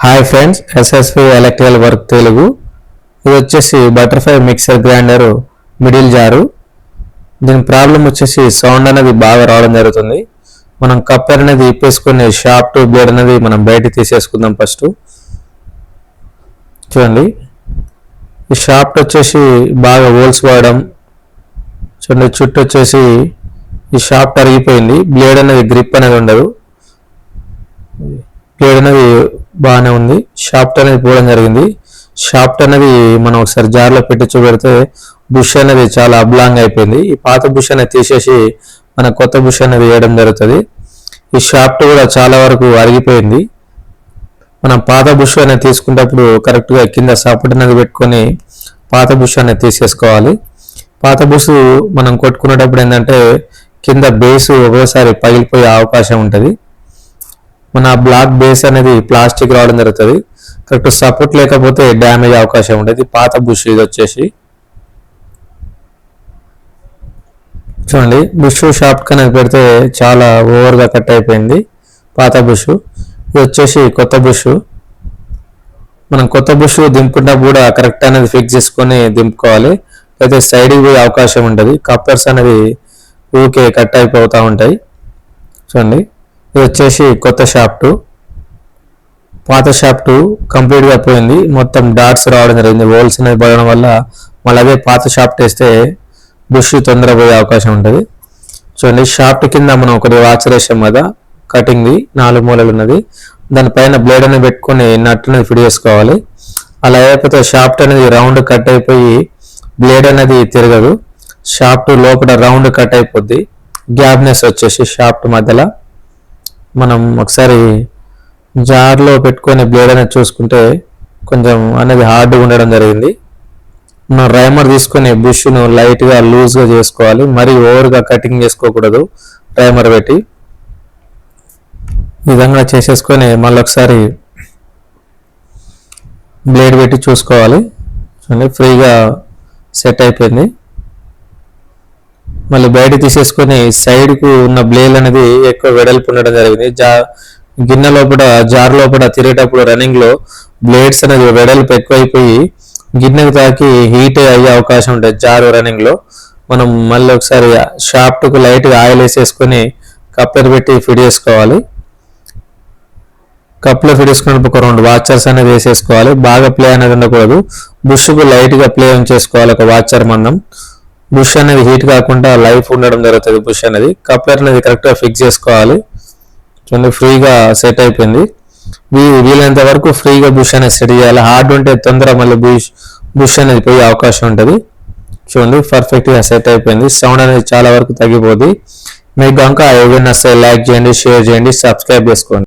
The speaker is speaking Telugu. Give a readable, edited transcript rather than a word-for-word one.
Hi friends, SSP electrical work Telugu. ఇది వచ్చేసి బటర్ఫ్లై మిక్సర్ గ్రైండర్ మిడిల్ జారు. దీని ప్రాబ్లం వచ్చేసి సౌండ్ అనేది బాగా రావడం జరుగుతుంది. మనం కప్పర్ అనేది ఇప్పేసుకుని షాఫ్ట్ బ్లేడ్ అనేది మనం బయట తీసేసుకుందాం. ఫస్ట్ చూడండి, ఈ షాఫ్ట్ వచ్చేసి బాగా హోల్స్ పడడం చూడండి. చుట్టూ వచ్చేసి ఈ షాఫ్ట్ అరిగిపోయింది. బ్లేడ్ అనేది గ్రిప్ అనేది ఉండదు. బ్లేడ్ అనేది బాగానే ఉంది. షాఫ్ట్ అనేది పోవడం జరిగింది. షాఫ్ట్ అనేది మనం ఒకసారి జార్లో పెట్టి చూపెడితే బుష్ అనేది చాలా అబ్లాంగ్ అయిపోయింది. ఈ పాత బుష్ అనేది తీసేసి మన కొత్త బుష్ అనేది వేయడం జరుగుతుంది. ఈ షాఫ్ట్ కూడా చాలా వరకు అరిగిపోయింది. మనం పాత బుష్ అనేది తీసుకునేటప్పుడు కరెక్ట్గా కింద సపోర్ట్ అనేది పెట్టుకొని పాత బుష్ అనేది తీసేసుకోవాలి. పాత బుష్ మనం కొట్టుకునేటప్పుడు ఏంటంటే కింద బేసు ఒక్కోసారి పగిలిపోయే అవకాశం ఉంటుంది. మన బ్లాక్ బేస్ అనేది ప్లాస్టిక్ రావడం జరుగుతుంది. కరెక్ట్ సపోర్ట్ లేకపోతే డ్యామేజ్ అవకాశం ఉంటుంది. పాత బుష్ ఇది వచ్చేసి చూడండి, బుష్ షాఫ్ట్ కనెక్ట్ పెడితే చాలా ఓవర్గా కట్ అయిపోయింది పాత బుష్. ఇది వచ్చేసి కొత్త బుష్. మనం కొత్త బుష్ దింపుకున్నప్పుడు కూడా కరెక్ట్ అనేది ఫిక్స్ చేసుకొని దింపుకోవాలి. అయితే సైడ్కి పోయే అవకాశం ఉంటుంది. కప్పర్స్ అనేది ఊకే కట్ అయిపోతూ ఉంటాయి. చూడండి, ఇది వచ్చేసి కొత్త షాఫ్ట్. పాత షాఫ్ట్ కంప్లీట్గా పోయింది. మొత్తం డాట్స్ రావడం జరిగింది. హోల్స్ అనేది పడడం వల్ల మళ్ళీ అదే పాత షాఫ్ట్ వేస్తే బుష్ తొందరగా పోయే అవకాశం ఉంటుంది. చూడండి, షాఫ్ట్ కింద మనం ఒకటి వాచర్ వేసాం కదా, కటింగ్ది 4 మూలలు ఉన్నది. దానిపైన బ్లేడ్ అనేది పెట్టుకొని నట్ అనేది ఫిట్ చేసుకోవాలి. అలా అయిపోతే షాఫ్ట్ అనేది రౌండ్ కట్ అయిపోయి బ్లేడ్ అనేది తిరగదు. షాఫ్ట్ లోపల రౌండ్ కట్ అయిపోద్ది. గ్యాప్నెస్ వచ్చేసి షాఫ్ట్ మధ్యలో మనం ఒకసారి జార్లో పెట్టుకొని బ్లేడ్ అనేది చూసుకుంటే కొంచెం అనేది హార్డ్గా ఉండడం జరిగింది. మనం రైమర్ తీసుకొని బుష్ను లైట్గా లూజ్గా చేసుకోవాలి. మరీ ఓవర్గా కటింగ్ చేసుకోకూడదు. రైమర్ పెట్టి ఈ విధంగా చేసేసుకొని మళ్ళీ ఒకసారి బ్లేడ్ పెట్టి చూసుకోవాలి. చూడండి, ఫ్రీగా సెట్ అయిపోయింది. మళ్ళీ బయట తీసేసుకొని సైడ్కు ఉన్న బ్లేడ్ అనేది ఎక్కువ వెడల్పు ఉండడం జరిగింది. గిన్నె లోపల జార్ లోపల తిరిగేటప్పుడు రన్నింగ్లో బ్లేడ్స్ అనేది వెడల్పు ఎక్కువైపోయి గిన్నెకు తాకి హీట్ అయ్యే అవకాశం ఉంటుంది. జారు రన్నింగ్లో మనం మళ్ళీ ఒకసారి షాఫ్ట్కు లైట్గా ఆయిల్ వేసేసుకొని కప్పర్ పెట్టి ఫిట్ చేసుకోవాలి. కప్లో ఫిట్ చేసుకున్నప్పుడు ఒక 2 వాచర్స్ అనేది వేసేసుకోవాలి. బాగా ప్లే అనేది ఉండకూడదు. బుష్కు లైట్గా ప్లే చేసుకోవాలి. ఒక వాచర్ మందం. బుష్ అనేది హీట్ కాకుండా లైఫ్ ఉండడం జరుగుతుంది. బుష్ అనేది కప్లర్ అనేది కరెక్ట్గా ఫిక్స్ చేసుకోవాలి. చూడండి, ఫ్రీగా సెట్ అయిపోయింది. వీలైనంత వరకు ఫ్రీగా బుష్ అనేది సెట్ చేయాలి. హార్డ్ ఉంటే తొందరగా మళ్ళీ బుష్ అనేది పోయే అవకాశం ఉంటుంది. చూడండి, పర్ఫెక్ట్గా సెట్ అయిపోయింది. సౌండ్ అనేది చాలా వరకు తగ్గిపోద్ది. మీకు కనుక ఏదైనా లైక్ చేయండి, షేర్ చేయండి, సబ్స్క్రైబ్ చేసుకోండి.